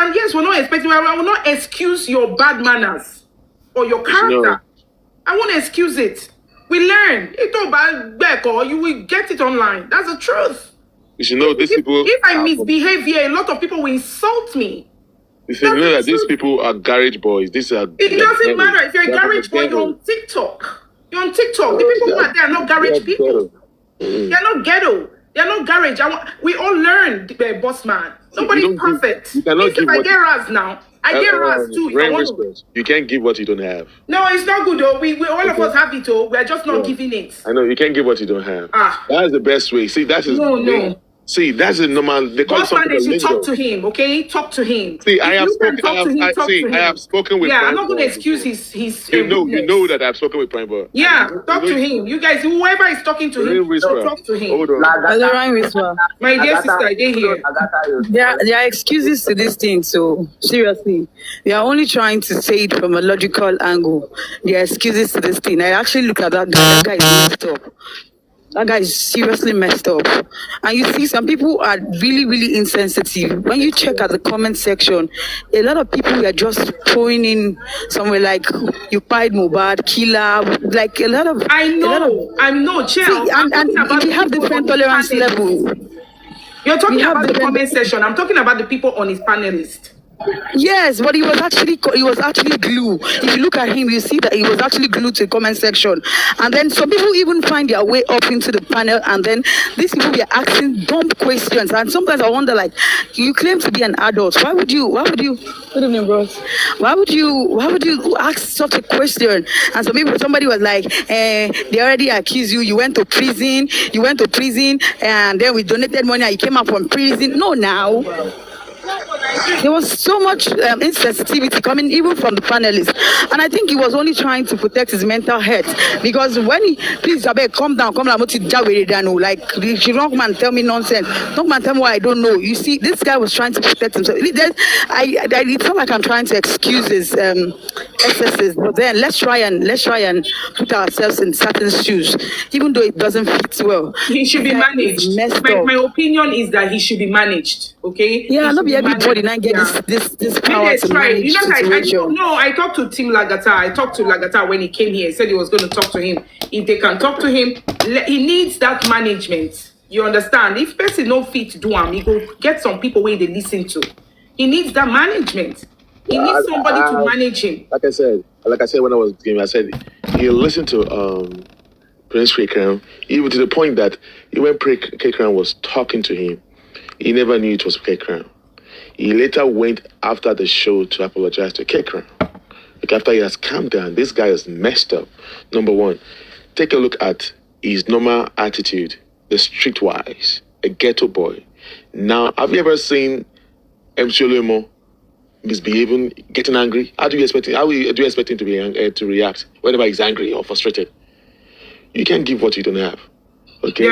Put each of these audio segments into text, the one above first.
understand? Yes, we're not expecting. I will not excuse your bad manners or your character. I won't excuse it. We learn. It's not bad back, or you will get it online. That's the truth. You should know these people. If I misbehave here, a lot of people will insult me. You should know that these people are garage boys. These are. It doesn't matter if you're a garage boy. You're on TikTok. You're on TikTok. The people who are there are not garage people. They're not ghetto. They're not garage. We all learn, boss man. Nobody's perfect. If I get Raz now, I get Raz too. You can't give what you don't have. No, it's not good though. We all of us have it though. We're just not giving it. I know you can't give what you don't have. That's the best way. See, that is no. See, that's a normal. Boss man, they should talk to him. Okay, talk to him. See, I have spoken with. Yeah, I'm not going to excuse his. You know that I've spoken with Primeboy. Yeah, talk to him. You guys, whoever is talking to him, talk to him. Hold on. My dear sister, I did here. There are excuses to this thing. So seriously, they are only trying to say it from a logical angle. There are excuses to this thing. I actually look at that guy. That guy is messed up. That guy is seriously messed up. And you see, some people are really, really insensitive. When you check at the comment section, a lot of people are just throwing in somewhere like, you pied Mohbad, killer, like a lot of... I know, Chill. And we have different tolerance level. You're talking about the comment section. I'm talking about the people on his panel list. Yes, but he was actually glue. If you look at him, you see that he was actually glued to the comment section. And then some people even find their way up into the panel, and then these people were asking dumb questions. And sometimes I wonder, like, you claim to be an adult. Why would you good evening, bros. Why would you ask such a question? And somebody was like, they already accused you, you went to prison, and then we donated money and you came out from prison. No, now. There was so much insensitivity coming even from the panelists, and I think he was only trying to protect his mental health, because when he, please Abeg, calm down, like the wrong man tell me nonsense, wrong man tell me what I don't know. You see, this guy was trying to protect himself. It's not like I'm trying to excuse his excesses, but then let's try and put ourselves in certain shoes, even though it doesn't fit well. He should be managed. My opinion is that he should be managed. Okay. Yeah, not be everybody not get this power to manage situation. I talked to Tim Lagata. I talked to Lagata when he came here. He said he was going to talk to him. If they can talk to him, he needs that management. You understand? If person no fit do him, he go get some people where they listen to. He needs that management. He needs somebody to manage him. Like I said when I was giving, I said he'll listen to Prince K-Crown, even to the point that when K-Crown was talking to him, he never knew it was K-Crown. He later went after the show to apologize to K-Crown. Like after he has calmed down, this guy is messed up. Number one, take a look at his normal attitude, the streetwise, a ghetto boy. Now, have you ever seen MC Olemo misbehaving, getting angry? How do you expect him to react whenever he's angry or frustrated? You can't give what you don't have. Okay.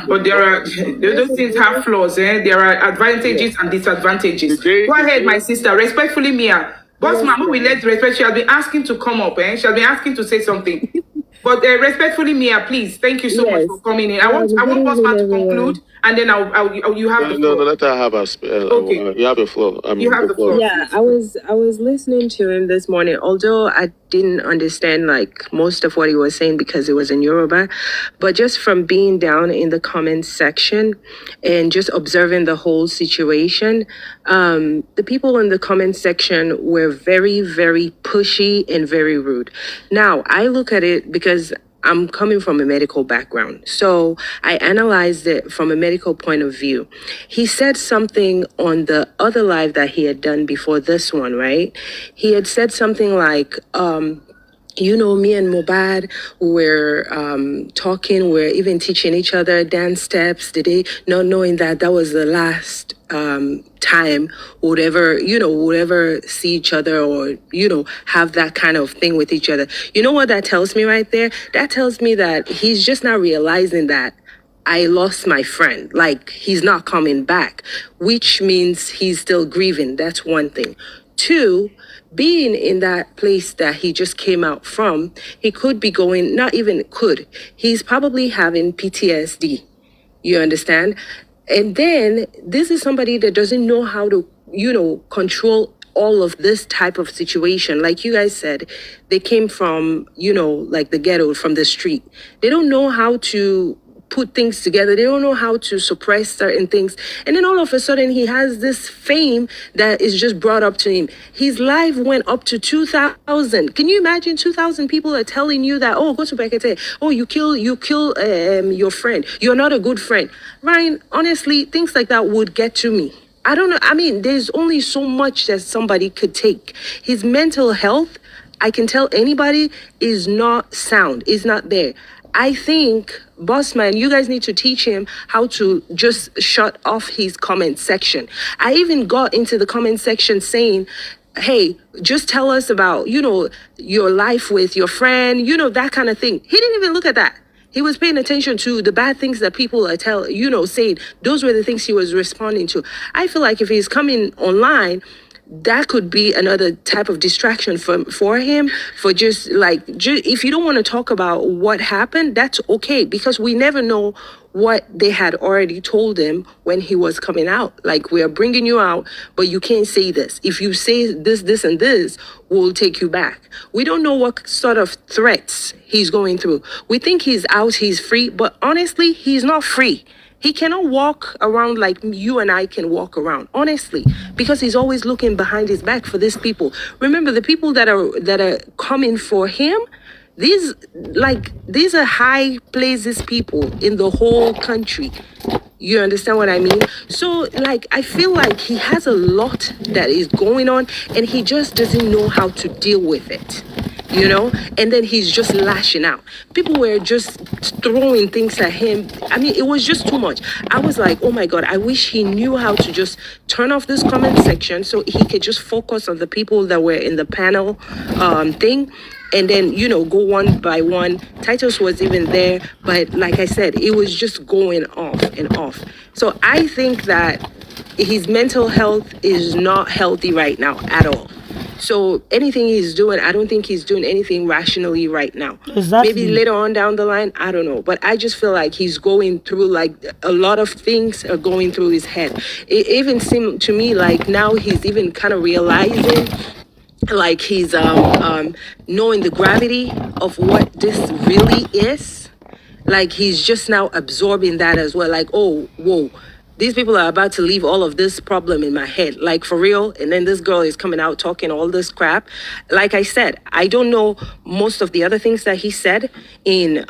But those things have flaws. There are advantages and disadvantages. Go ahead, my sister. Respectfully, Mia. Boss Mama will let respect. She has been asking to come up. She has been asking to say something. But respectfully, Mia, please. Thank you so much for coming in. I want Boss Man to conclude, and then you have the floor. No, let her have okay. You have the floor. You have the floor. Yeah, I was listening to him this morning, although I didn't understand like most of what he was saying because it was in Yoruba, but just from being down in the comments section and just observing the whole situation, the people in the comment section were very, very pushy and very rude. Now, I look at it because I'm coming from a medical background. So I analyzed it from a medical point of view. He said something on the other live that he had done before this one, right? He had said something like, me and Mohbad were talking, we're even teaching each other dance steps today, not knowing that was the last time would ever see each other or, have that kind of thing with each other. You know what that tells me right there? That tells me that he's just not realizing that I lost my friend. Like, he's not coming back, which means he's still grieving. That's one thing. Two, being in that place that he just came out from, he could be going, not even could, he's probably having PTSD. You understand? And then this is somebody that doesn't know how to control all of this type of situation. Like you guys said, they came from, like the ghetto, from the street. They don't know how to put things together. They don't know how to suppress certain things. And then all of a sudden he has this fame that is just brought up to him. His life went up to 2,000. Can you imagine 2,000 people are telling you that, oh, go to Brekete. Oh, you kill your friend. You're not a good friend. Ryan, honestly, things like that would get to me. I don't know. I mean, there's only so much that somebody could take. His mental health, I can tell anybody, is not sound, is not there. I think, Bossman, you guys need to teach him how to just shut off his comment section. I even got into the comment section saying, hey, just tell us about, your life with your friend, that kind of thing. He didn't even look at that. He was paying attention to the bad things that people are saying. Those were the things he was responding to. I feel like if he's coming online, that could be another type of distraction for him, for just if you don't want to talk about what happened, that's okay, because we never know what they had already told him when he was coming out. Like, we are bringing you out, but you can't say this. If you say this, this, and this, we'll take you back. We don't know what sort of threats he's going through. We think he's out, he's free, but honestly, he's not free. He cannot walk around like you and I can walk around, honestly, because he's always looking behind his back for these people. Remember, the people that are coming for him, these are high places people in the whole country. You understand what I mean? So, I feel like he has a lot that is going on, and he just doesn't know how to deal with it. And then he's just lashing out. People were just throwing things at him. I mean, it was just too much. I was like, oh my God, I wish he knew how to just turn off this comment section so he could just focus on the people that were in the panel thing. And then, go one by one. Titus was even there. But like I said, it was just going off and off. So I think that his mental health is not healthy right now at all. So anything he's doing, I don't think he's doing anything rationally right now. Exactly. Maybe later on down the line, I don't know. But I just feel like he's going through, a lot of things are going through his head. It even seemed to me like now he's even kind of realizing, like he's knowing the gravity of what this really is. Like he's just now absorbing that as well. Like, oh, whoa. These people are about to leave all of this problem in my head, like for real. And then this girl is coming out talking all this crap. Like I said, I don't know most of the other things that he said in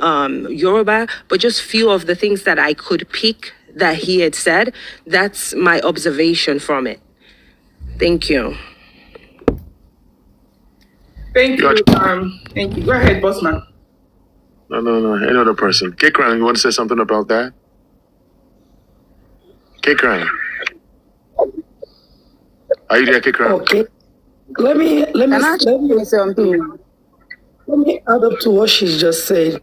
Yoruba, but just few of the things that I could pick that he had said. That's my observation from it. Thank you. Thank you. Thank you. Go ahead, Bossman. No. Any other person. Kikran, you want to say something about that? Kikran. Are you there, Kikran? Okay. Let me say something. Let me add up to what she's just said.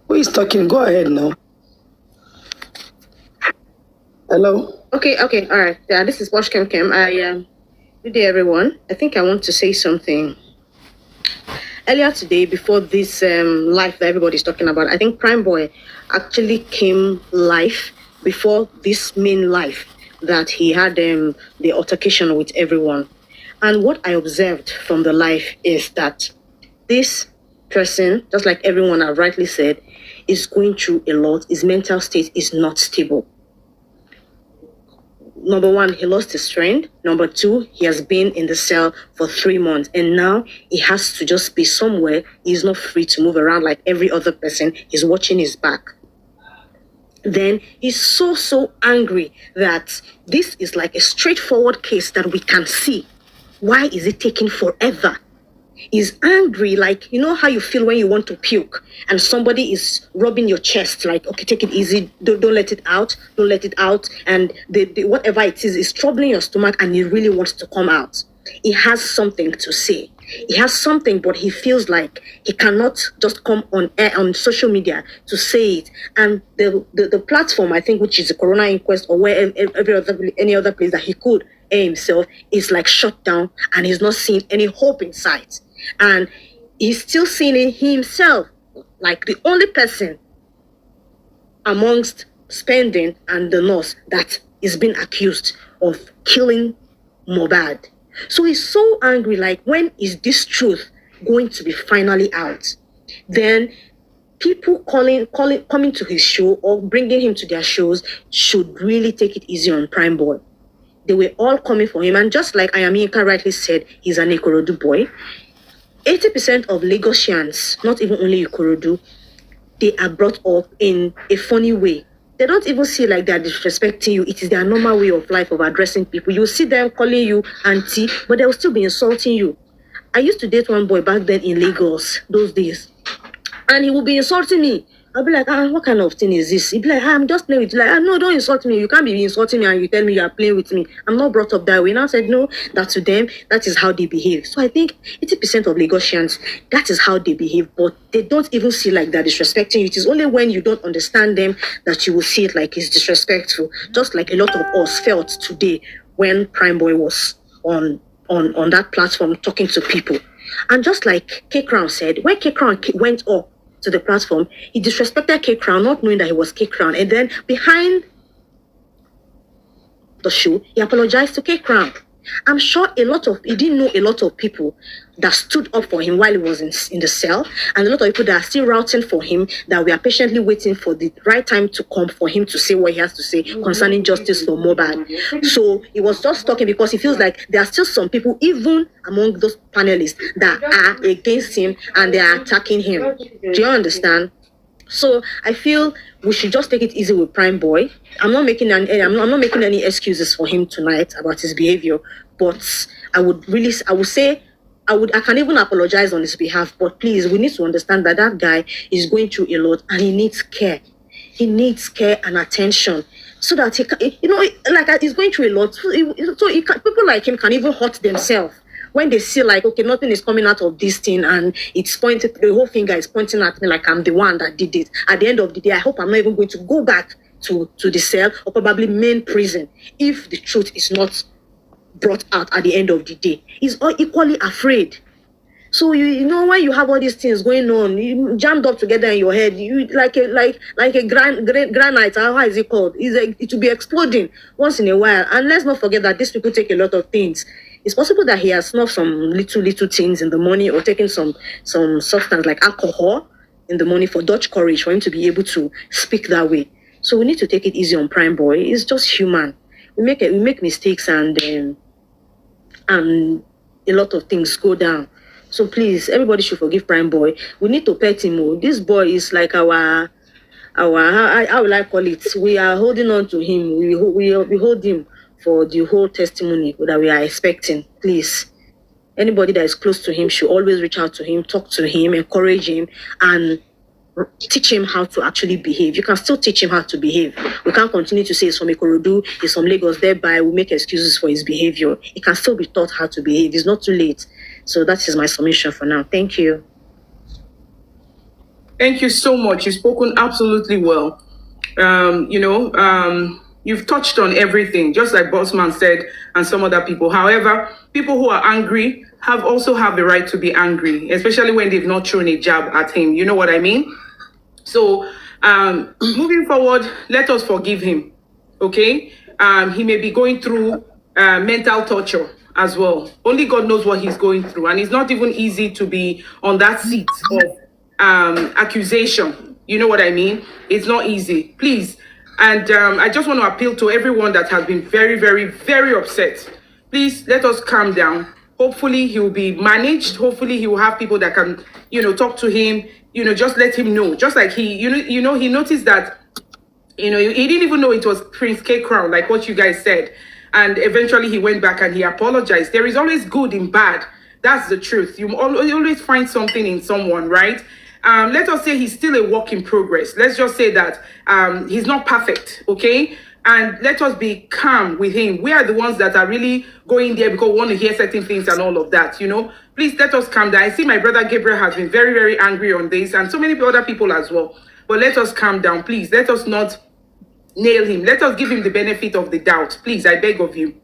Who is talking? Go ahead now. Hello? Okay, all right. Yeah, this is Sh0ck. Good day, everyone. I think I want to say something. Earlier today, before this live that everybody's talking about, I think Primeboy actually came live before this main live that he had the altercation with everyone. And what I observed from the live is that this person, just like everyone have rightly said, is going through a lot. His mental state is not stable. Number one, he lost his friend. Number two, he has been in the cell for 3 months. And now he has to just be somewhere. He's not free to move around like every other person. He's watching his back. Then he's so angry that this is like a straightforward case that we can see. Why is it taking forever? He's angry, like, you know how you feel when you want to puke and somebody is rubbing your chest, like, okay, take it easy, don't let it out, and the whatever it is troubling your stomach and he really wants to come out. He has something to say. He has something, but he feels like he cannot just come on air, on social media to say it. And the platform, I think, which is the Corona Inquest or where any other place that he could air himself, is like shut down and he's not seeing any hope in sight. And he's still seeing it himself, like the only person amongst Spending and the nurse that is being accused of killing Mohbad. So he's so angry, like, when is this truth going to be finally out? Then people coming to his show or bringing him to their shows should really take it easy on Primeboy. They were all coming for him, and just like Ayamika rightly said, he's an Ikorodu boy. 80% of Lagosians, not even only Ikorodu, they are brought up in a funny way. They don't even see like they're disrespecting you. It is their normal way of life of addressing people. You see them calling you auntie, but they'll still be insulting you. I used to date one boy back then in Lagos, those days. And he would be insulting me. I'll be like, what kind of thing is this? He'd be like, I'm just playing with you. Like, no, don't insult me. You can't be insulting me and you tell me you are playing with me. I'm not brought up that way. And I said, no, that to them, that is how they behave. So I think 80% of Lagosians, that is how they behave. But they don't even see like they're disrespecting you. It is only when you don't understand them that you will see it like it's disrespectful. Just like a lot of us felt today when Primeboy was on that platform talking to people. And just like K Crown said, when K Crown went up to the platform, he disrespected K Crown, not knowing that he was K Crown. And then behind the show, he apologized to K Crown. I'm sure he didn't know a lot of people that stood up for him while he was in the cell, and a lot of people that are still routing for him, that we are patiently waiting for the right time to come for him to say what he has to say concerning justice for Mohbad. So he was just talking because he feels like there are still some people, even among those panelists, that are against him and they are attacking him. Do you understand? So I feel we should just take it easy with Primeboy. I'm not making any excuses for him tonight about his behavior, but I can even apologize on his behalf. But please, we need to understand that that guy is going through a lot and he needs care. He needs care and attention so that he can, like he's going through a lot. So people like him can even hurt themselves. When they see like, okay, nothing is coming out of this thing and it's pointed, the whole finger is pointing at me like I'm the one that did it. At the end of the day, I hope I'm not even going to go back to the cell or probably main prison if the truth is not brought out at the end of the day. He's all equally afraid. So when you have all these things going on, you jammed up together in your head, you like a granite. How is it called? It will be exploding once in a while. And let's not forget that these people take a lot of things. It's possible that he has snuffed some little things in the morning or taken some substance like alcohol in the morning for Dutch courage for him to be able to speak that way. So we need to take it easy on Primeboy. It's just human. We make mistakes and a lot of things go down. So please, everybody should forgive Primeboy. We need to pet him. This boy is like our how will I call it? We are holding on to him. We hold him for the whole testimony that we are expecting. Please, anybody that is close to him should always reach out to him, talk to him, encourage him, and teach him how to actually behave. You can still teach him how to behave. We can't continue to say it's from Ikorodu, it's from Lagos, thereby we make excuses for his behavior. He can still be taught how to behave. It's not too late. So that is my submission for now. Thank you. Thank you so much. You've spoken absolutely well. You've touched on everything, just like Bossman said and some other people. However, people who are angry also have the right to be angry, especially when they've not thrown a jab at him. You know what I mean? So moving forward, let us forgive him, okay? He may be going through mental torture as well. Only God knows what he's going through. And it's not even easy to be on that seat of accusation. You know what I mean? It's not easy. Please. And I just want to appeal to everyone that has been very, very, very upset. Please, let us calm down. Hopefully, he will be managed. Hopefully, he will have people that can, talk to him, just let him know. Just like he noticed that, he didn't even know it was Prince K Crown, like what you guys said. And eventually, he went back and he apologized. There is always good in bad. That's the truth. You always find something in someone, right? Let us say he's still a work in progress. Let's just say that he's not perfect, okay? And let us be calm with him. We are the ones that are really going there because we want to hear certain things and all of that, Please let us calm down. I see my brother Gabriel has been very, very angry on this and so many other people as well. But let us calm down, please. Let us not nail him. Let us give him the benefit of the doubt. Please, I beg of you.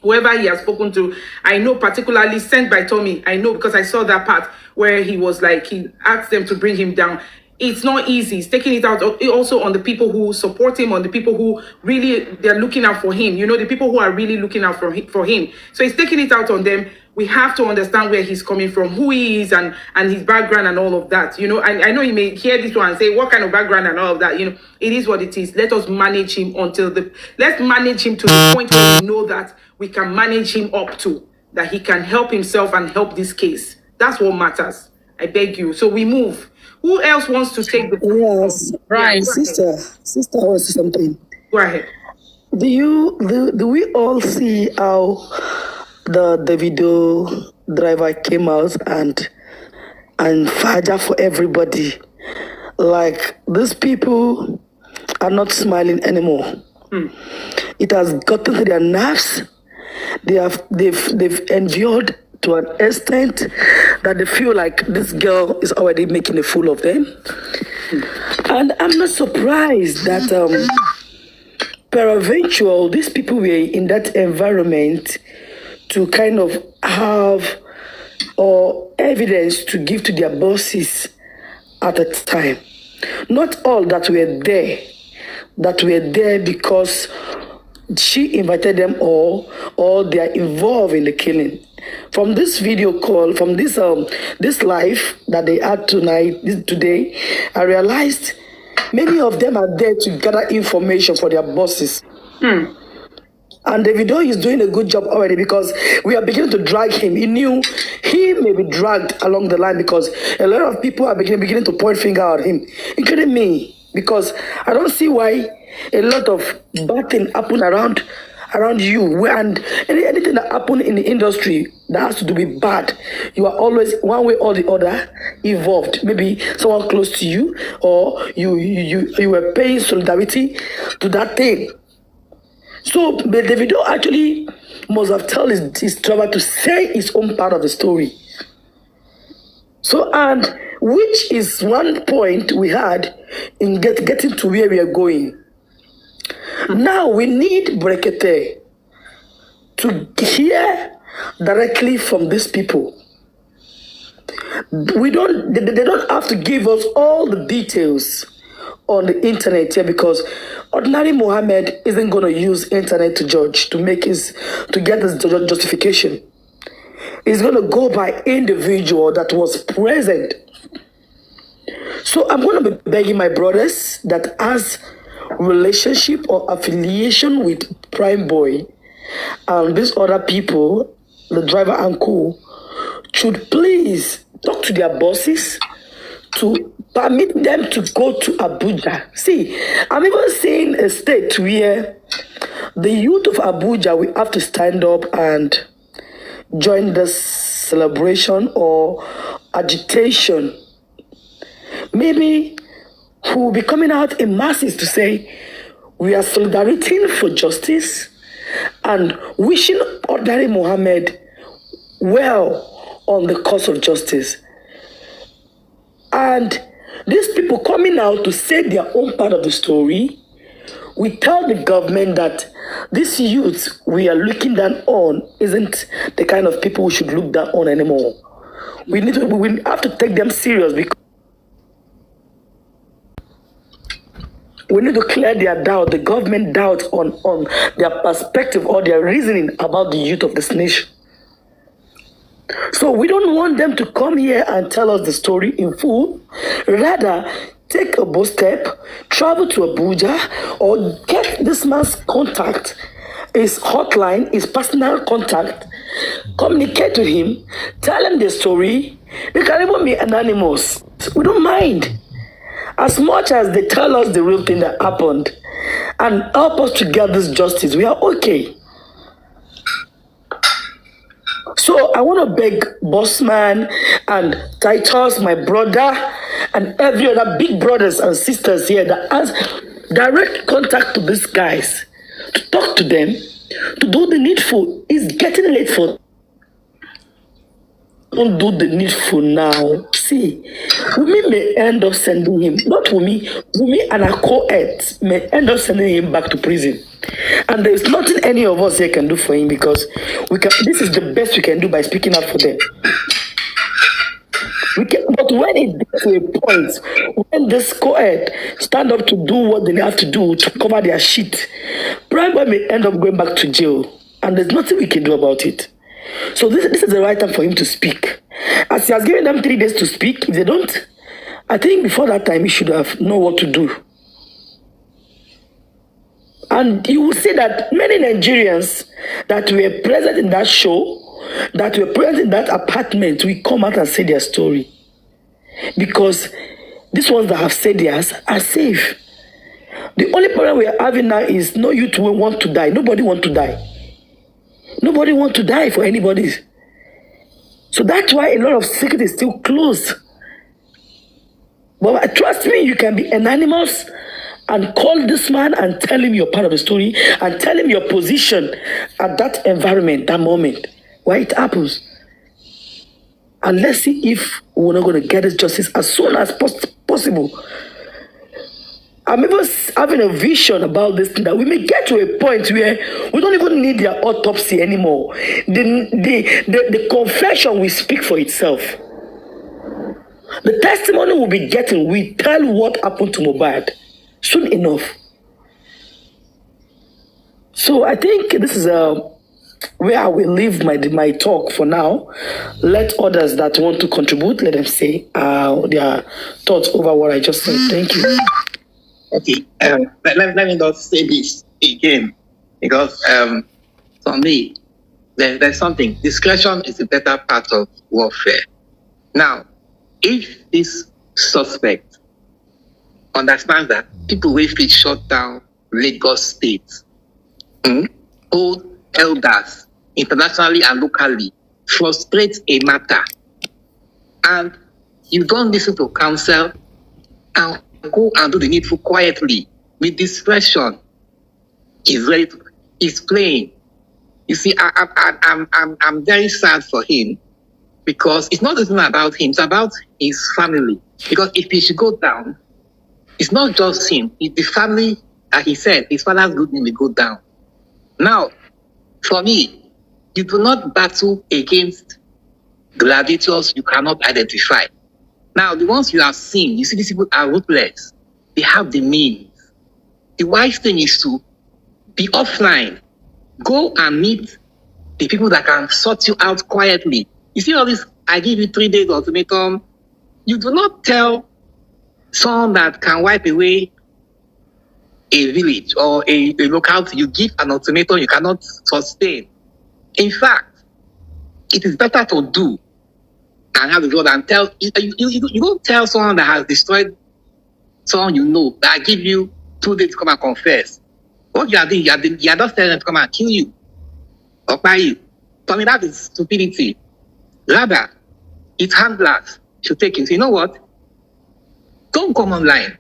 Whoever he has spoken to, I know particularly sent by Tommy. I know because I saw that part where he was like, he asked them to bring him down. it's not easy. He's taking it out also on the people who support him, on the people who really, they're looking out for him, the people who are really looking out for him. So he's taking it out on them. We have to understand where he's coming from, who he is, and his background and all of that. I know you may hear this one and say, what kind of background and all of that? It is what it is. Let us manage him let's manage him to the point where we know that we can manage him up to, that he can help himself and help this case. That's what matters. I beg you. So we move. Who else wants to take the... Yes, Right. sister, I want to say something. Go ahead. Do we all see how the Davido driver came out and faja for everybody? Like, these people are not smiling anymore. It has gotten to their nerves. They've endured to an extent that they feel like this girl is already making a fool of them. And I'm not surprised that peradventure these people were in that environment to kind of have evidence to give to their bosses at the time. Not all that were there because she invited them all, or they are involved in the killing. From this video call, from this live that they had today, I realized many of them are there to gather information for their bosses. And Davido is doing a good job already, because we are beginning to drag him. He knew he may be dragged along the line because a lot of people are beginning to point finger at him, including me, because I don't see why a lot of bad things happen around you, and anything that happen in the industry that has to do with bad, you are always one way or the other involved. Maybe someone close to you, or you were paying solidarity to that thing. So Davido actually must have told his driver to say his own part of the story. So, and which is one point we had in getting to where we are going. Now we need Brekete to hear directly from these people. They don't have to give us all the details on the internet here, because ordinary Mohammed isn't going to use internet to judge, to get his justification. He's going to go by individual that was present. So I'm going to be begging my brothers that has relationship or affiliation with Primeboy and these other people, the driver and co, should please talk to their bosses to permit them to go to Abuja. See, I'm even seeing a state where the youth of Abuja will have to stand up and join this celebration or agitation. Maybe who will be coming out in masses to say, we are solidarity for justice and wishing ordinary Mohammed well on the cause of justice. And these people coming out to say their own part of the story, we tell the government that this youth we are looking down on isn't the kind of people we should look down on anymore. We have to take them serious, because we need to clear their doubt, the government doubt on their perspective or their reasoning about the youth of this nation. So we don't want them to come here and tell us the story in full. Rather, take a bold step, travel to Abuja, or get this man's contact, his hotline, his personal contact, communicate to him, tell him the story. They can even be anonymous. We don't mind. As much as they tell us the real thing that happened and help us to get this justice, we are okay. So I want to beg Bossman and Titus, my brother, and every other big brothers and sisters here that has direct contact to these guys, to talk to them, to do the needful. It's getting late for. Don't do the needful now. See, Wunmi may end up sending him, not Wunmi and her co-eds may end up sending him back to prison. And there is nothing any of us here can do for him, because this is the best we can do by speaking up for them. But But when it gets to a point, when this co-ed stand up to do what they have to do to cover their shit, Primeboy may end up going back to jail. And there's nothing we can do about it. So this is the right time for him to speak. As he has given them 3 days to speak, if they don't, I think before that time he should have known what to do. And you will see that many Nigerians that were present in that show, that were present in that apartment, will come out and say their story. Because these ones that have said theirs are safe. The only problem we are having now is no youth will want to die. Nobody want to die. Nobody want to die for anybody. So that's why a lot of secret is still closed. But trust me, you can be anonymous and call this man and tell him you're part of the story and tell him your position at that environment, that moment, where it happens. And let's see if we're not going to get this justice as soon as possible. I'm even having a vision about this thing that we may get to a point where we don't even need their autopsy anymore. The confession will speak for itself. The testimony we'll be getting will tell what happened to Mohbad soon enough. So I think this is where I will leave my talk for now. Let others that want to contribute, let them say their thoughts over what I just said. Thank you. Okay, let me just say this again, because for me, there's something. Discretion is the better part of warfare. Now, if this suspect understands that people will fit shut down Lagos State, hold elders internationally and locally, frustrate a matter, and you don't listen to counsel and go and do the needful quietly with discretion, is playing. You see, I'm very sad for him, because it's not even about him, it's about his family. Because if he should go down, it's not just him, it's the family. As he said, his father's good name will go down. Now, for me, you do not battle against gladiators you cannot identify. Now, the ones you have seen, you see these people are ruthless. They have the means. The wise thing is to be offline. Go and meet the people that can sort you out quietly. You see all this, I give you 3 days ultimatum. You do not tell someone that can wipe away a village or a locality. You give an ultimatum you cannot sustain. In fact, it is better to do and have the Lord and tell. You don't tell someone that has destroyed someone you know that I give you 2 days to come and confess. What you are doing, you are just telling them to come and kill you or buy you. For me, that is stupidity. Rather, its handlers should take you. So you know what? Don't come online.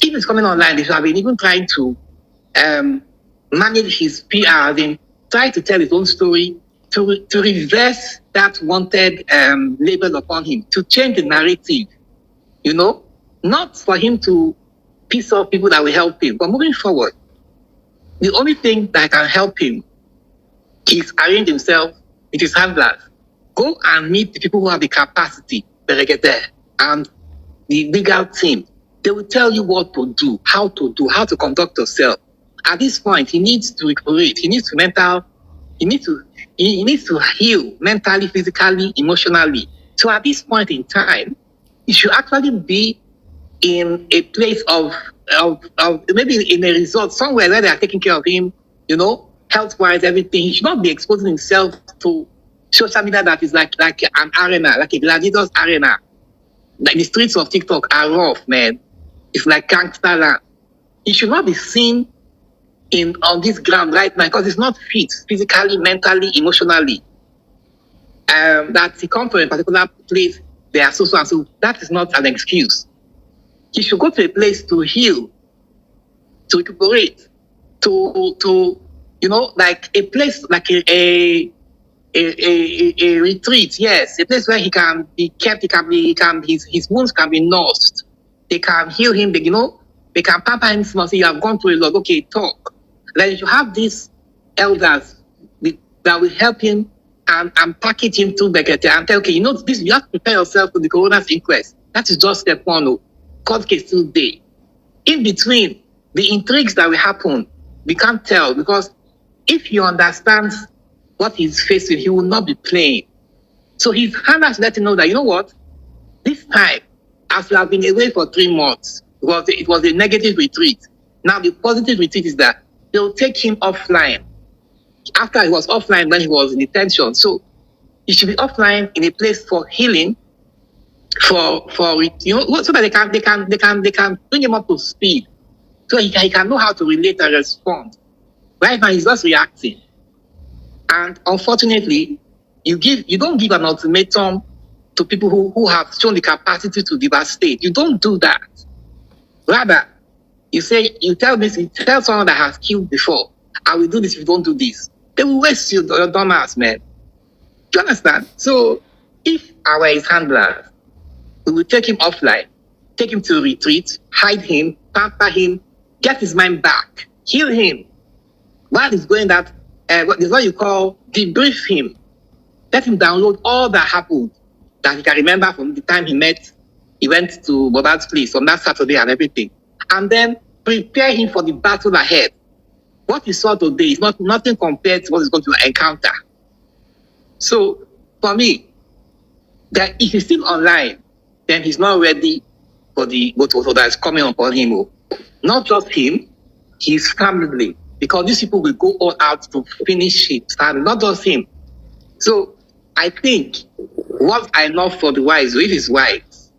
If it's coming online, they should have been even trying to manage his PR, then try to tell his own story, to reverse that wanted label upon him, to change the narrative, you know, not for him to piss off people that will help him. But moving forward, the only thing that can help him is arrange himself with his handlers. Go and meet the people who have the capacity, Brekete, and the legal team. They will tell you what to do, how to conduct yourself. At this point, he needs to recuperate. He needs to heal mentally, physically, emotionally. So at this point in time, he should actually be in a place of maybe in a resort somewhere where they are taking care of him, you know, health-wise, everything. He should not be exposing himself to social media that is like an arena, like a gladiator's arena. Like the streets of TikTok are rough, man. It's like gangster land. He should not be seen on this ground right now because it's not fit physically, mentally, emotionally. That he comes from a particular place, they are so and so. That is not an excuse. He should go to a place to heal, to recuperate, to you know, like a place like a retreat. Yes, a place where he can be kept. His wounds can be nursed. They can heal him. They can pamper him. Say, you have gone through a lot. Okay, talk. Like you have these elders that will help him and package him to Brekete and tell, okay, you know, this, you have to prepare yourself for the coroner's inquest. That is just step one. Oh. Court case still there. In between, the intrigues that will happen, we can't tell, because if he understands what he's facing, he will not be playing. So his handlers let him know that, you know what, this time, as you have been away for 3 months, because it was a negative retreat. Now the positive retreat is that they'll take him offline. After he was offline when he was in detention. So he should be offline in a place for healing, for you know, so that they can bring him up to speed. So he can know how to relate and respond. Right now he's just reacting. And unfortunately, you don't give an ultimatum to people who have shown the capacity to devastate. You don't do that. Rather, you tell someone that has killed before, I will do this if you don't do this. They will waste you, your dumbass, man. Do you understand? So if I were his handlers, we will take him offline, take him to a retreat, hide him, pamper him, get his mind back, heal him. While he's going that, this is what you call debrief him. Let him download all that happened that he can remember from the time he went to Bobad's place on that Saturday and everything. And then prepare him for the battle ahead. What he saw today is nothing compared to what he's going to encounter. So, for me, that if he's still online, then he's not ready for the what that's coming upon him. Not just him, his family. Because these people will go all out to finish his family, not just him. So, I think what I know for the wise, if he's wise,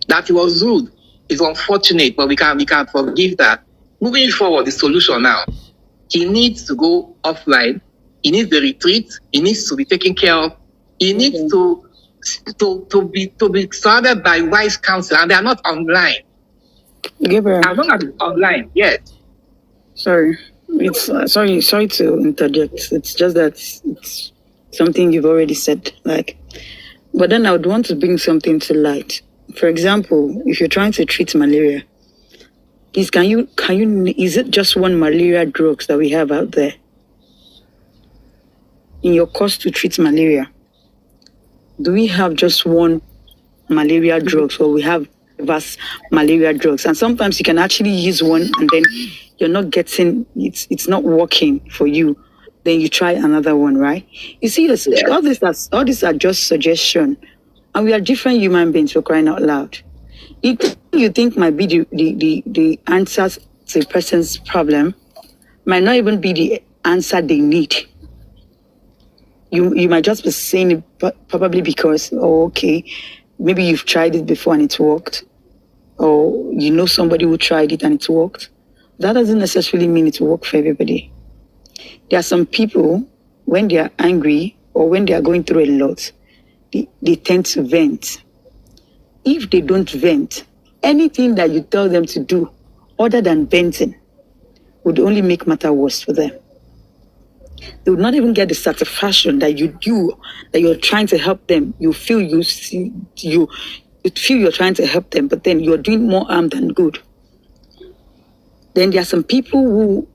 that he was rude, is unfortunate, but we can forgive that. Moving forward, the solution now, he needs to go offline. He needs the retreat. He needs to be taken care of. He needs to be surrounded by wise counsel, and they are not online. Gabriel. As long as it's online, yes. Sorry, it's sorry to interject. It's just that it's something you've already said. But then I would want to bring something to light. For example, if you're trying to treat malaria, is it just one malaria drugs that we have out there? In your course to treat malaria, do we have just one malaria drugs, or we have vast malaria drugs? And sometimes you can actually use one and then you're not getting, it's not working for you. Then you try another one, right? You see, all these are just suggestions. And we are different human beings, for crying out loud. If you think might be the answer to a person's problem, might not even be the answer they need. You might just be saying it probably because, okay, maybe you've tried it before and it worked. Or you know somebody who tried it and it worked. That doesn't necessarily mean it will work for everybody. There are some people, when they are angry or when they are going through a lot, they tend to vent. If they don't vent, anything that you tell them to do other than venting would only make matter worse for them. They would not even get the satisfaction that you're trying to help them. You feel you're trying to help them, but then you're doing more harm than good. Then there are some people who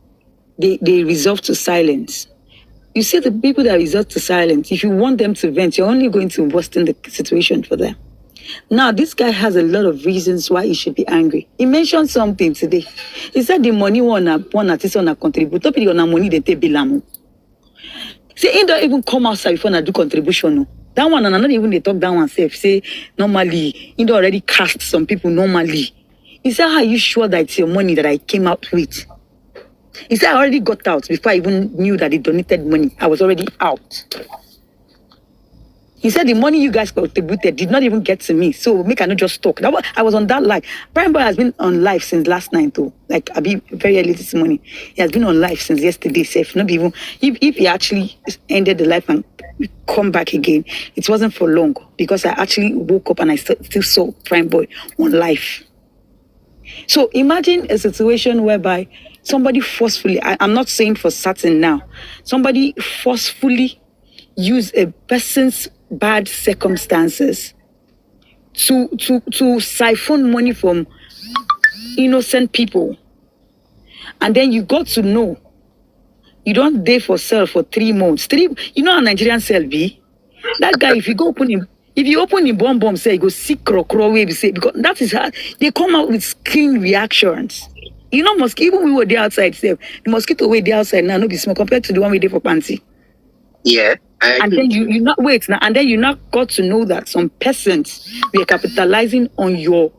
they resolve to silence. You see, the people that resort to silence, if you want them to vent, you're only going to worsen the situation for them. Now, this guy has a lot of reasons why he should be angry. He mentioned something today. He said the money one artist on a contribute. Top on a money they take bilamu. Say he don't even come outside before I do contribution. No. That one and not even they talk that one safe. Say normally he don't already cast some people normally. He said, how are you sure that it's your money that I came out with? He said, I already got out before I even knew that he donated money. I was already out. He said, the money you guys contributed did not even get to me. So make I not just talk. I was on that live. Primeboy has been on live since last night too. Like, I be very early this morning. He has been on live since yesterday. Safe. Not even, if he actually ended the live and come back again, it wasn't for long. Because I actually woke up and I still saw Primeboy on live. So imagine a situation whereby somebody forcefully, I'm not saying for certain now, somebody forcefully use a person's bad circumstances to siphon money from innocent people. And then you got to know You don't date for sale for 3 months. You know how Nigerian sell be? That guy, if you open him bomb, say, you go sick crow way, say, because that is how they come out with skin reactions. You know, even we were there outside, say, the mosquito way there outside now, no be small compared to the one we did for Panty. Yeah. And then you not wait now, and then you not got to know that some persons were capitalizing on your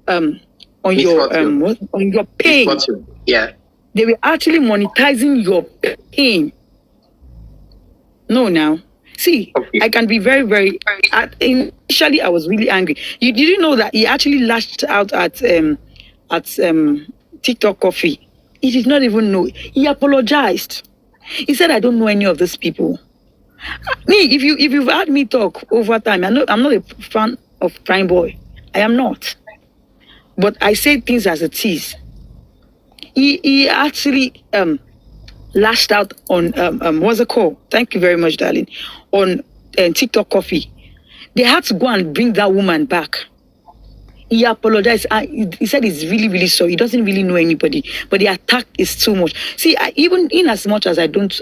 pain. Misfortune. Yeah. They were actually monetizing your pain. No, now. See, Okay. I can be very, very. Initially, I was really angry. You didn't know that he actually lashed out at TikTok Coffee. He did not even know. He apologized. He said, "I don't know any of these people." Me, if you've heard me talk over time, I'm not a fan of Primeboy. I am not. But I say things as it is. He actually lashed out on what's it called? Thank you very much, darling. On TikTok Coffee. They had to go and bring that woman back. He apologized. He said he's really, really sorry. He doesn't really know anybody, but the attack is too much. See, even in as much as I don't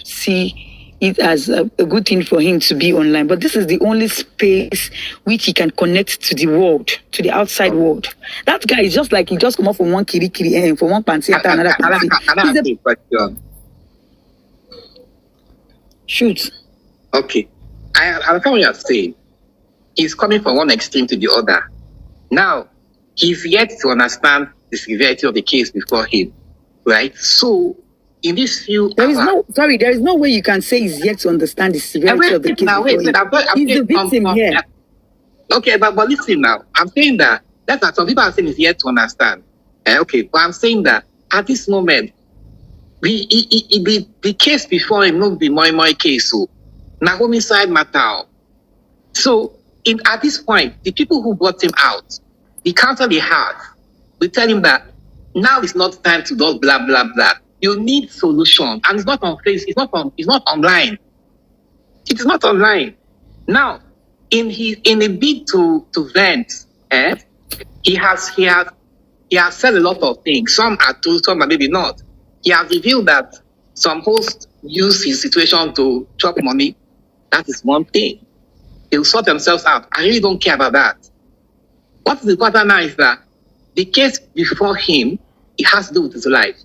see it as a good thing for him to be online, but this is the only space which he can connect to the world, to the outside world. That guy is just like he just come up from one kiri and from one panty to another panty. Shoot. Okay. I understand what you're saying. He's coming from one extreme to the other. Now, he's yet to understand the severity of the case before him, right? So, in this few there is no way you can say he's yet to understand the severity of the case. He's the victim here. Okay, but listen now. I'm saying that some people are saying he's yet to understand. Okay, but I'm saying that at this moment, the case before him not be my case. So, now homicide matter. So, at this point, the people who brought him out, the counsel they have, we tell him that now is not time to do blah blah blah. You need solution, and it's not on face. It's not online. It is not online. Now, in a bid to vent, he has said a lot of things. Some are true, some are maybe not. He has revealed that some hosts use his situation to chop money. That is one thing. They'll sort themselves out. I really don't care about that. What is important now is that the case before him, it has to do with his life.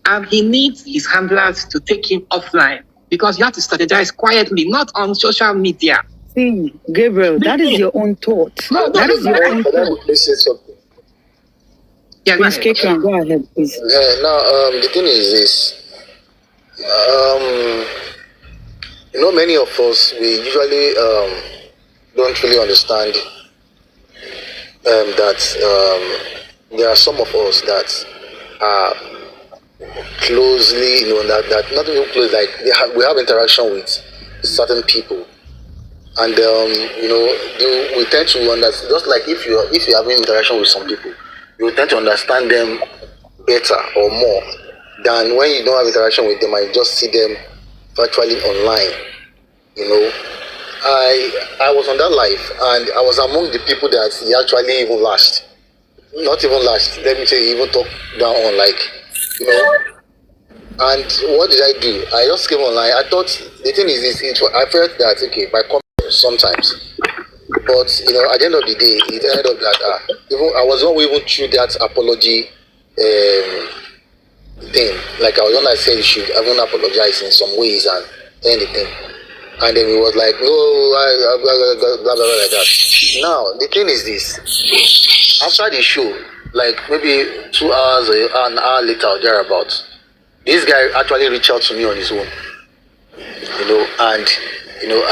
And he needs his handlers to take him offline because you have to strategize quietly, not on social media. See, Gabriel, that is your own thought. That is your own thought. Listen something. Yeah, Please, go ahead, please. The thing is this. Many of us, we usually don't really understand that there are some of us that are closely, that not even close, like we have interaction with certain people, and we tend to understand. Just like if you're having interaction with some people, you tend to understand them better or more than when you don't have interaction with them and you just see them virtually online. I was on that live and I was among the people that he actually even lashed. Not even lashed, let me say, even talk down on, and what did I do? I just came online. I thought the thing is this, I felt that okay, by comment sometimes, but at the end of the day, it ended up that even I was not even through that apology thing. Like I was one that said you should even apologize in some ways and anything. And then he was like, no, blah, blah, blah, like that. Now, the thing is this. After the show, like maybe 2 hours or an hour later or thereabouts, this guy actually reached out to me on his own. And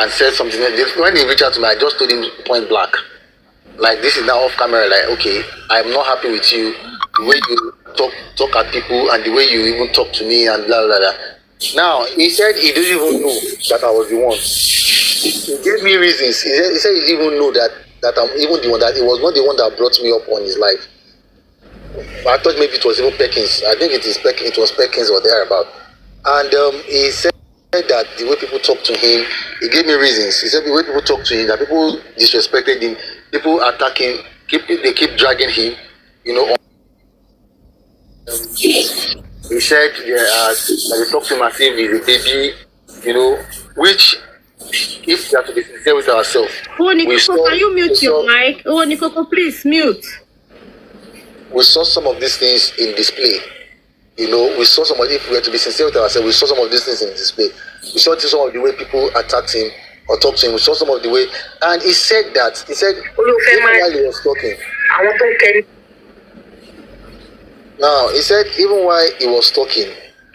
said something. When he reached out to me, I just told him point blank. Like, this is now off camera, like, okay, I'm not happy with you. The way you talk at people and the way you even talk to me and blah, blah, blah. Now, he said he didn't even know that I was the one. He gave me reasons. He said he didn't even know that I'm even the one, that he was not the one that brought me up on his life. I thought maybe it was even Perkins. I think it was Perkins or thereabout. And he said that the way people talk to him, he gave me reasons. He said the way people talk to him, that people disrespected him, people attack him, they keep dragging him, He said that they talked to him as if he's a baby, which, if we have to be sincere with ourselves, Can you mute your mic? Nikoko, please mute. We saw some of these things in display. We saw some of, if we were to be sincere with ourselves, we saw some of these things in display. We saw some of the way people attacked him or talked to him. We saw some of the way, and he said, even while he was talking. Now, he said, even while he was talking,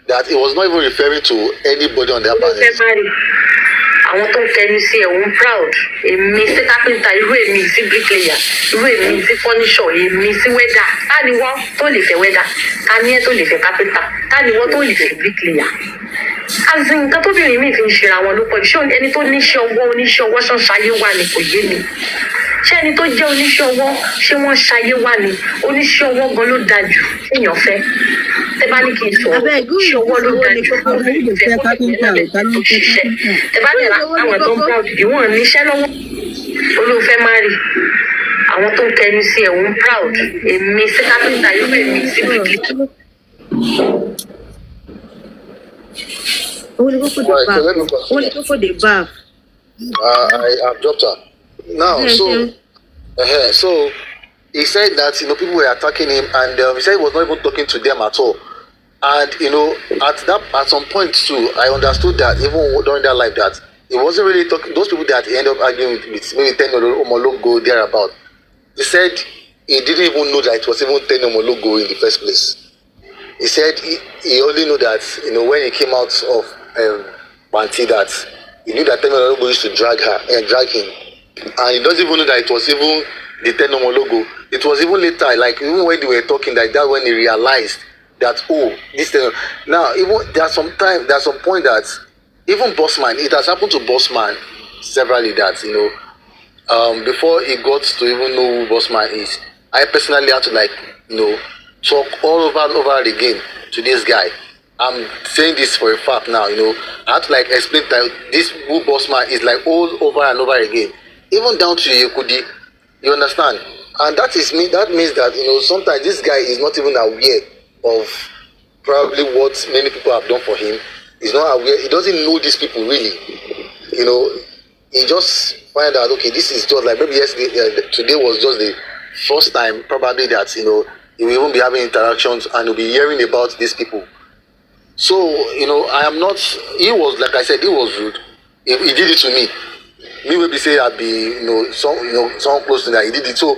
that he was not even referring to anybody on their panel. Àwọn tó ń kẹnu sí ẹ̀wọ̀n proud èmi sí kápẹ́ńtà irú èmi sí bricklayer irú èmi sí furniture èmi sí wẹ́dà táni wọ́n tó lè fẹ́ wẹ́dà táni ẹ̀ tó lè fẹ́ kápẹ́ńtà táni wọ́n tó lè fẹ́ bricklayer. Àti nǹkan tóbìnrin mi fi ń ṣe ra wọn ló pọ̀ jù ṣé ẹni tó níṣẹ́ ọwọ́ ṣán ṣayé wà ní kò yé mi. Ṣé ẹni tó jẹ́ oníṣẹ́ ọwọ́ ṣé wọ́n ṣayé wà ní oníṣẹ́ ọwọ́ gan ló dáa jù èèyàn fẹ́. Tẹ́ bá ní kí n sọ iṣẹ́ ọwọ́ ló dáa jù tẹ́ bá lè ra àwọn tó ń proud ìwọ̀n níṣẹ́ lọ́wọ́ olóòfẹ́ má rí àwọn tó ń kẹnu sí ẹ̀wọ̀n proud èmi sí kápẹ́ńtà irú èmi sí bricklayer. I have dropped her. Now, so he said that people were attacking him, and he said he was not even talking to them at all. And at some point too, I understood that even during that life that he wasn't really talking. Those people that he ended up arguing with maybe 10 Omologo thereabout. He said he didn't even know that it was even 10 Omologo in the first place. He said he only knew that when he came out of Banti that he knew that 10 Omologo used to drag him, and he doesn't even know that it was even the 10 Omologo. It was even later, like even when they were talking like that, when he realized that this thing. Now even there's some point that even Bossman, it has happened to Bossman severally that before he got to even know who Bossman is, I personally had to talk all over and over again to this guy. I'm saying this for a fact now. I had to explain that this who Bossman is all over and over again, even down to Yekudi. You understand? And that means that sometimes this guy is not even aware of probably what many people have done for him. He's not aware. He doesn't know these people really. He just find out, okay, this is just maybe yesterday, today was just the first time probably that he will even be having interactions and will be hearing about these people. So I am not. He was, like I said, he was rude. He did it to me. Me maybe say I'd be someone close to that. He did it. So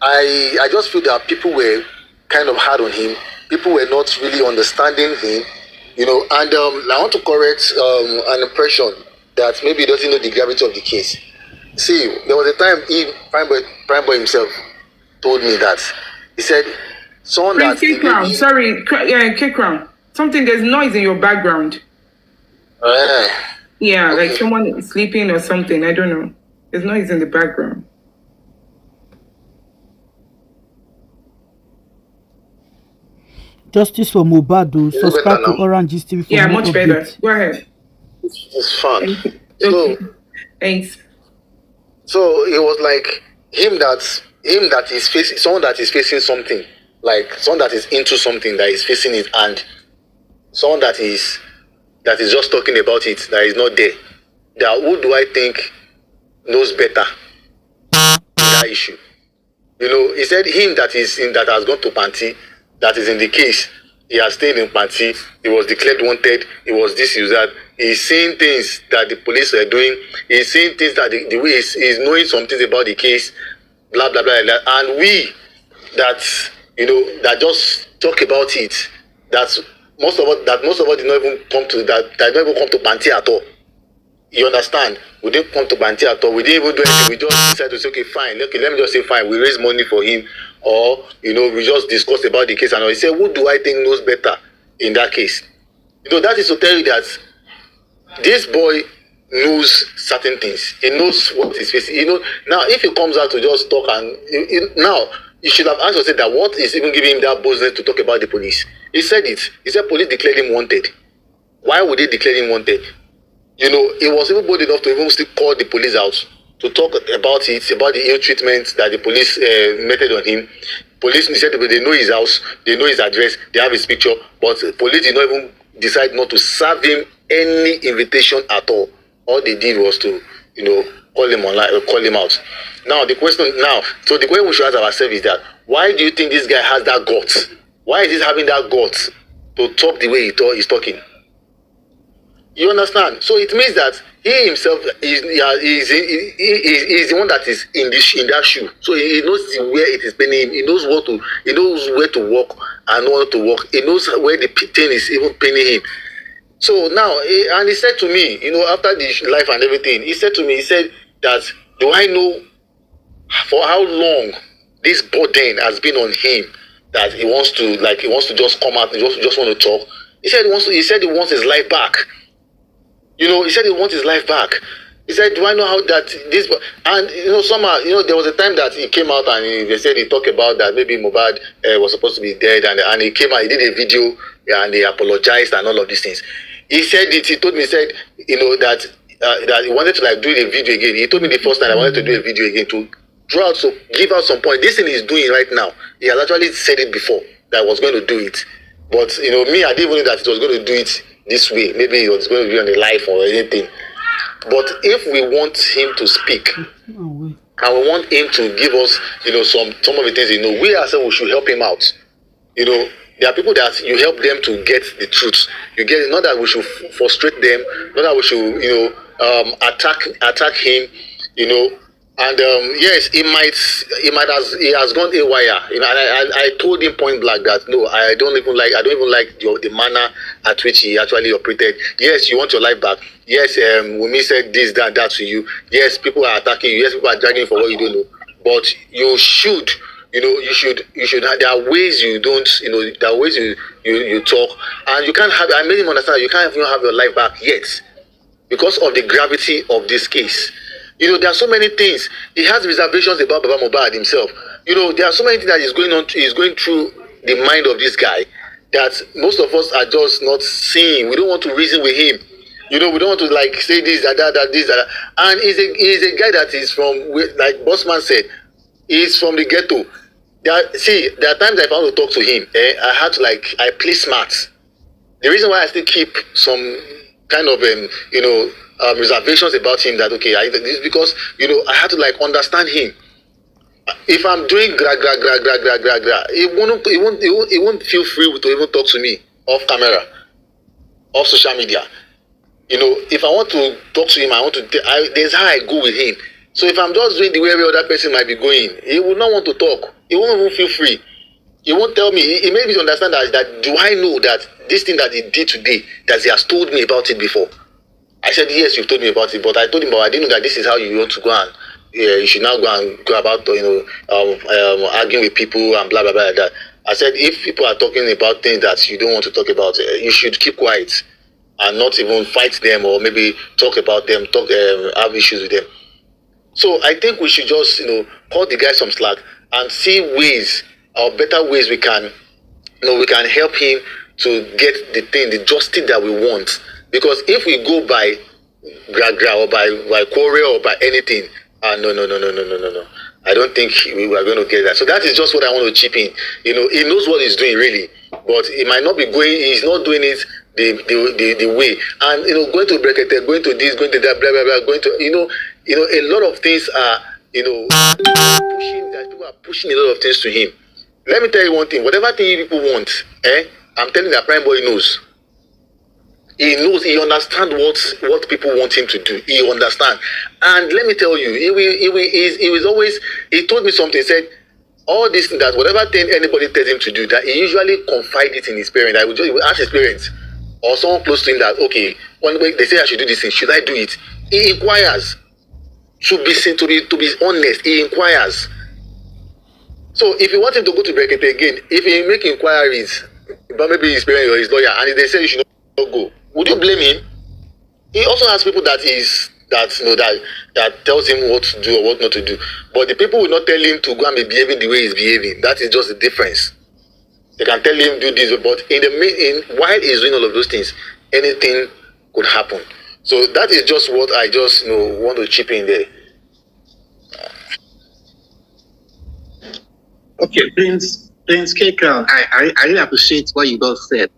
I just feel that people were kind of hard on him. People were not really understanding him, and I want to correct an impression that maybe he doesn't know the gravity of the case. See, there was a time Primeboy himself told me that he said someone that K-Crown, sorry, K-Crown. Something, there's noise in your background. Yeah, okay. Like someone is sleeping or something. I don't know. There's noise in the background. Justice for Mobado. Subscribe to Orange TV for yeah, more much updates. better. Go ahead. It's fun. Okay. So, thanks. So it was like him that is facing someone that is facing something, like someone that is into something that is facing it, and someone that is just talking about it that is not there. That who do I think knows better that issue? He said him that has gone to Panti, that is in the case. He has stayed in Panti. He was declared wanted. He was this, he was that. He's seeing things that the police are doing. He's seeing things that the way he's knowing some things about the case, blah blah blah. And we that just talk about it. That most of us did not even come to that. That don't even come to Panti at all. You understand? We didn't come to Panti at all. We didn't even do anything. We just decided to say, okay, fine. Okay, let me just say fine. We raise money for him, or we just discussed about the case. And he said, who do I think knows better in that case? That is to tell you that this boy knows certain things. He knows what he's facing. Now if he comes out to just talk now you should have asked yourself that what is even giving him that boldness to talk about the police. He said it. He said police declared him wanted. Why would they declare him wanted? He was even bold enough to even still call the police out to talk about it, about the ill treatment that the police meted on him. Police said they know his house, they know his address, they have his picture, but police did not even decide not to serve him any invitation at all. All they did was to, call him online or call him out. Now the question we should ask ourselves is that why do you think this guy has that guts? Why is he having that guts to talk the way he's talking? You understand? So it means that he himself is the one that is in that shoe. So he knows where it is paining him. He knows where to walk and not to walk. He knows where the pain is even paining him. So now, and he said to me, after the life and everything, he said that, do I know for how long this burden has been on him that he wants to just come out and just want to talk? He said he wants his life back. He said he wants his life back. He said, do I know how that this... And, somehow, there was a time that he came out and they said he talked about that maybe Mohbad was supposed to be dead. And he came out, he did a video and he apologized and all of these things. He said it, he told me, that he wanted to do the video again. He told me the first time I wanted to do a video again to draw out, so give out some point. This thing he's doing right now, he has actually said it before that I was going to do it. But, me, I didn't even know that it was going to do it this way. Maybe it was going to be on the live or anything. But if we want him to speak and we want him to give us, some of the things, we ourselves we should help him out. There are people that you help them to get the truth. You get it, not that we should frustrate them, not that we should, attack him, And yes, he has gone haywire. I told him point blank that no, I don't even like the manner at which he actually operated. Yes, you want your life back. Yes, Wunmi said this, that to you. Yes, people are attacking you. Yes, people are dragging you for what you don't know. But you should, you should. There are ways you don't, there are ways you talk, and you can't have. I made him understand that you can't even have your life back yet because of the gravity of this case. There are so many things. He has reservations about Baba Mohbad himself. There are so many things that is going through the mind of this guy that most of us are just not seeing. We don't want to reason with him. We don't want to say this, that, this, that. And he's a guy that is from, like Bossman said, he's from the ghetto. There are times I want to talk to him. I had to I play smart. The reason why I still keep some kind of reservations about him that this is because I had to understand him. If I'm doing gra, he won't feel free to even talk to me off camera, off social media. If I want to talk to him, there's how I go with him. So if I'm just doing the way every other person might be going, he will not want to talk. He won't even feel free. He won't tell me. He made me understand that do I know that this thing that he did today, that he has told me about it before? I said, yes, you've told me about it, but I told him, I didn't know that this is how you want to go and you should now go about, arguing with people and blah, blah, blah, like that. I said, if people are talking about things that you don't want to talk about, you should keep quiet and not even fight them or maybe talk about them, have issues with them. So I think we should just, cut the guy some slack and see ways or better ways we can help him to get the justice that we want. Because if we go by gra or by quarrel or by anything, no. I don't think we are going to get that. So that is just what I want to chip in. He knows what he's doing really, but he might not be going. He's not doing it the way. And going to Brekete, going to this, going to that, blah blah blah, going to a lot of things are pushing that people are pushing a lot of things to him. Let me tell you one thing. Whatever thing people want, I'm telling you that Primeboy knows. He knows, he understands what people want him to do. He understands. And let me tell you, he told me something, he said, all this, that whatever thing anybody tells him to do, that he usually confide it in his parents. He will ask his parents or someone close to him that, okay, one way they say I should do this thing, should I do it? He inquires. To be honest, he inquires. So if you want him to go to Brekete again, if he make inquiries about maybe his parents or his lawyer, and if they say you should not go, would you blame him? He also has people that tells him what to do or what not to do. But the people will not tell him to go and be behaving the way he's behaving. That is just the difference. They can tell him do this, but while he's doing all of those things, anything could happen. So that is just what I just want to chip in there. Okay, Prince K-Crown, I really appreciate what you both said.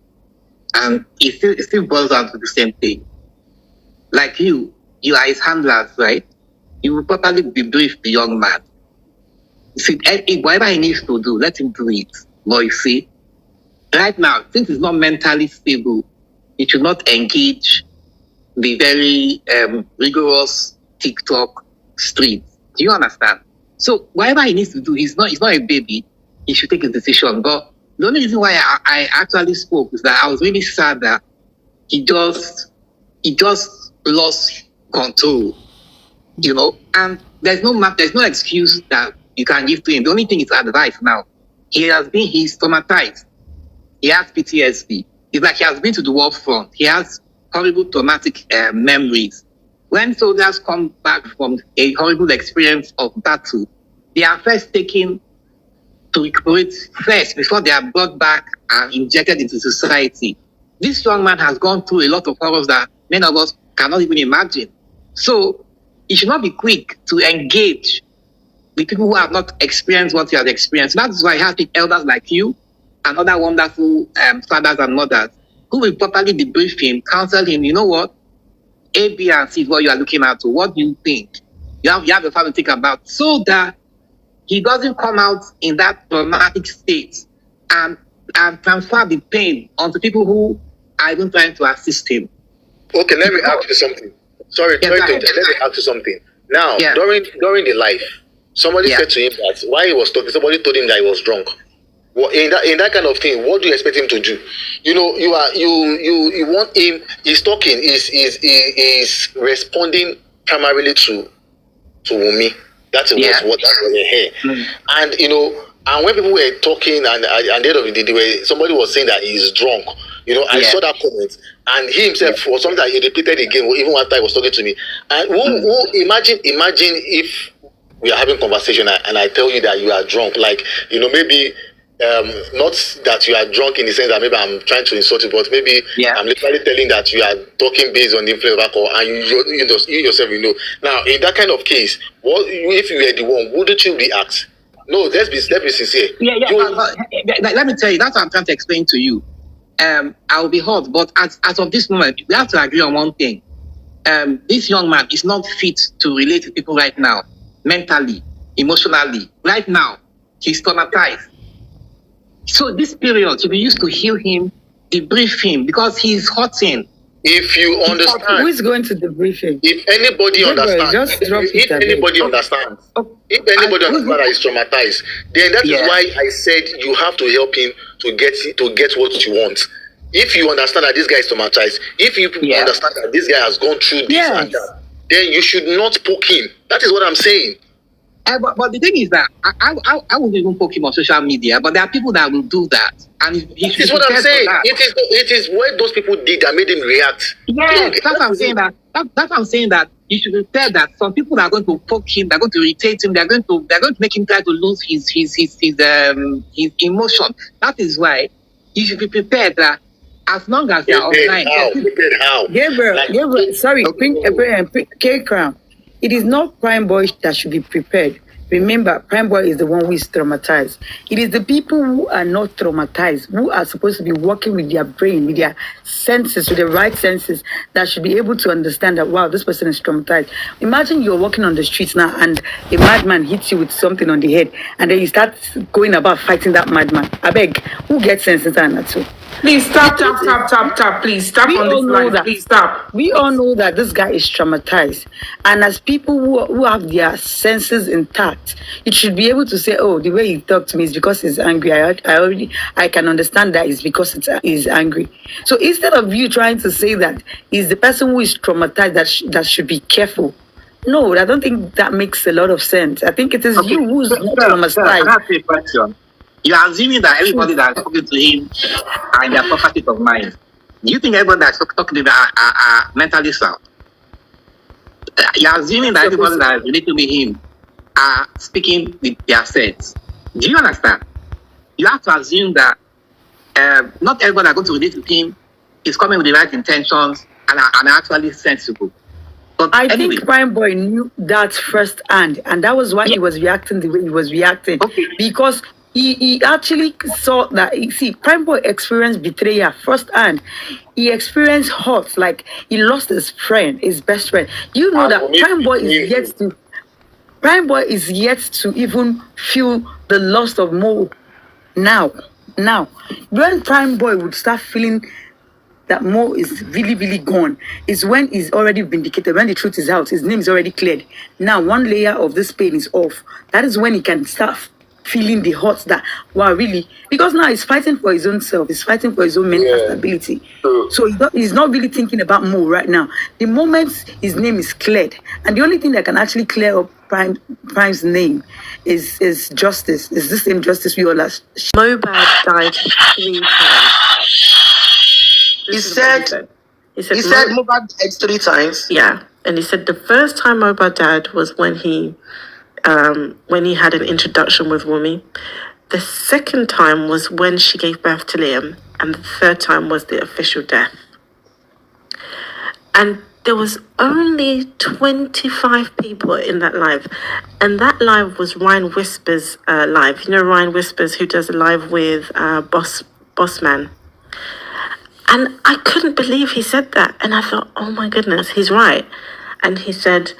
And it still boils down to the same thing. Like you are his handlers, right? You will probably debrief the young man. See, whatever he needs to do, let him do it. But you see, right now, since he's not mentally stable, he should not engage the very rigorous TikTok street. Do you understand? So whatever he needs to do, he's not a baby. He should take a decision. But the only reason why I actually spoke is that I was really sad that he just lost control, you know. And there's no excuse that you can give to him. The only thing is advice now. He's traumatized. He has PTSD. It's like he has been to the war front. He has horrible traumatic memories. When soldiers come back from a horrible experience of battle, they are first taken to recuperate first before they are brought back and injected into society. This young man has gone through a lot of horrors that many of us cannot even imagine. So he should not be quick to engage with people who have not experienced what he has experienced. That's why he has the elders like you and other wonderful fathers and mothers who will properly debrief him, counsel him. You know what? A, B, and C is what you are looking at. So what do you think? You have the family to think about, so that he doesn't come out in that traumatic state and transfer the pain onto people who are even trying to assist him. Okay, let me ask you something. Sorry, let me ask you something. Now, during the life, somebody said to him that while he was talking, somebody told him that he was drunk. Well, in that kind of thing, what do you expect him to do? You know, you want him. He's talking. Is responding primarily to Wunmi. That was the hair. And you know, and when people were talking, and at the end of the day, somebody was saying that he's drunk. You know, I saw that comment, and he himself was something that he repeated again, even after he was talking to me. And imagine if we are having conversation and I tell you that you are drunk, like, you know, maybe. Not that you are drunk in the sense that maybe I'm trying to insult you, but maybe I'm literally telling that you are talking based on the influence of alcohol, and you yourself, you know. Now, in that kind of case, what if you were the one? Wouldn't you react? No, let's be sincere. Let me tell you, that's what I'm trying to explain to you. I will be hurt, but as of this moment, we have to agree on one thing. This young man is not fit to relate to people right now, mentally, emotionally. Right now, he's traumatized. So this period should be used to heal him, debrief him, because he's hurting. If you understand, who is going to debrief him? If anybody understands, if anybody understands that he's traumatized, then that is why I said you have to help him to get what you want. If you understand that this guy is traumatized, if you understand that this guy has gone through this and that, then you should not poke him. That is what I'm saying. But the thing is that I wouldn't even poke him on social media, but there are people that will do that. And this is what I'm saying. It is what those people did that made him react. Yes, that's what I'm saying. That's what I'm saying, that you should prepare that some people are going to poke him, they're going to irritate him, they're going to make him try to lose his emotion. That is why you should be prepared that as long as they're online. How? Gabriel, sorry, K-Crown. It is not Primeboy that should be prepared. Remember, Primeboy is the one who is traumatized. It is the people who are not traumatized, who are supposed to be working with their brain, with their senses, with the right senses, that should be able to understand that, wow, this person is traumatized. Imagine you're walking on the streets now and a madman hits you with something on the head, and then you start going about fighting that madman. I beg, who gets sense in that too? Please stop, please stop on this line. Please stop. We all know that this guy is traumatized. And as people who have their senses intact, you should be able to say, oh, the way he talked to me is because he's angry. I can understand that it's because he's angry. So instead of you trying to say that he's the person who is traumatized that should be careful, no, I don't think that makes a lot of sense. I think it is you who's not traumatized. That's a question. You are assuming that everybody that is talking to him are in their property of mind. Do you think everybody that's talking to him are mentally sound? You are assuming that everybody that is relating with him are speaking with their sense. Do you understand? You have to assume that not everybody that's going to relate with him is coming with the right intentions and are actually sensible. But I think Primeboy knew that firsthand, and that was why he was reacting the way he was reacting. Because he actually saw that. See, Primeboy experienced betrayal firsthand. He experienced hurt, like he lost his friend, his best friend. You know that Primeboy is yet to even feel the loss of Mo. Now, when Primeboy would start feeling that Mo is really, really gone, is when he's already vindicated, when the truth is out, his name is already cleared. Now, one layer of this pain is off. That is when he can start feeling the hurt that, wow, really, because now he's fighting for his own self, he's fighting for his own mental stability. So he's not really thinking about Mo right now. The moment his name is cleared, and the only thing that can actually clear up Prime's name is justice. Is the same justice we all ask. Mohbad died 3 times. He said Mohbad died 3 times. Yeah, and he said the first time Mohbad died was when he had an introduction with Wunmi. The second time was when she gave birth to Liam, and the third time was the official death. And there was only 25 people in that live, and that live was Ryan Whispers' live. You know Ryan Whispers, who does a live with Bossman. And I couldn't believe he said that, and I thought, oh my goodness, he's right. And he said,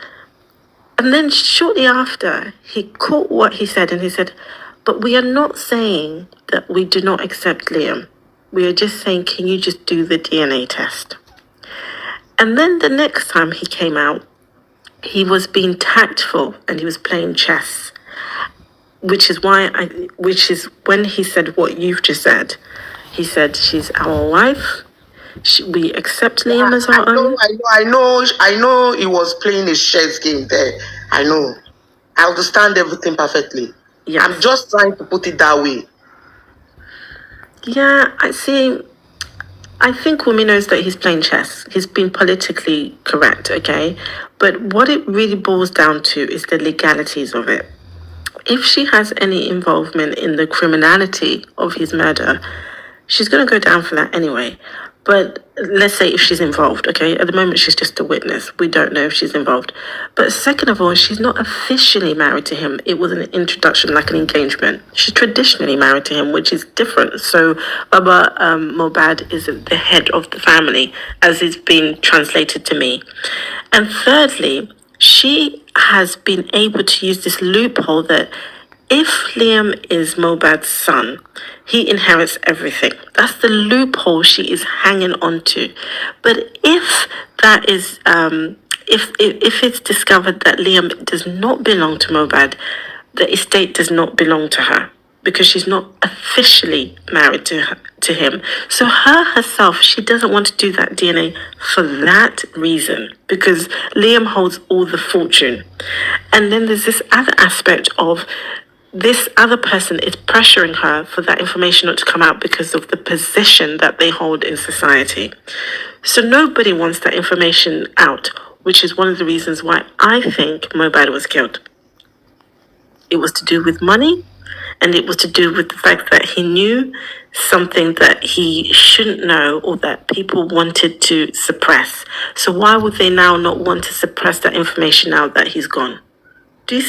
and then shortly after, he caught what he said, and he said, but we are not saying that we do not accept Liam. We are just saying, can you just do the DNA test? And then the next time he came out, he was being tactful and he was playing chess, which is when he said what you've just said. He said, she's our wife. We accept Liam as our own. I know he was playing his chess game there. I know. I understand everything perfectly. Yes. I'm just trying to put it that way. Yeah, I see. I think Wunmi knows that he's playing chess. He's been politically correct, okay? But what it really boils down to is the legalities of it. If she has any involvement in the criminality of his murder, she's going to go down for that anyway. But let's say if she's involved, okay? At the moment, she's just a witness. We don't know if she's involved. But second of all, she's not officially married to him. It was an introduction, like an engagement. She's traditionally married to him, which is different. So Baba Mohbad is the head of the family, as it's been translated to me. And thirdly, she has been able to use this loophole that if Liam is Mohbad's son, he inherits everything. That's the loophole she is hanging on to. But if that is, if it's discovered that Liam does not belong to Mohbad, the estate does not belong to her because she's not officially married to him. So herself, she doesn't want to do that DNA for that reason because Liam holds all the fortune. And then there's this other aspect of this other person is pressuring her for that information not to come out because of the position that they hold in society. So nobody wants that information out, which is one of the reasons why I think Mohbad was killed. It was to do with money, and it was to do with the fact that he knew something that he shouldn't know or that people wanted to suppress. So why would they now not want to suppress that information now that he's gone? Do you see?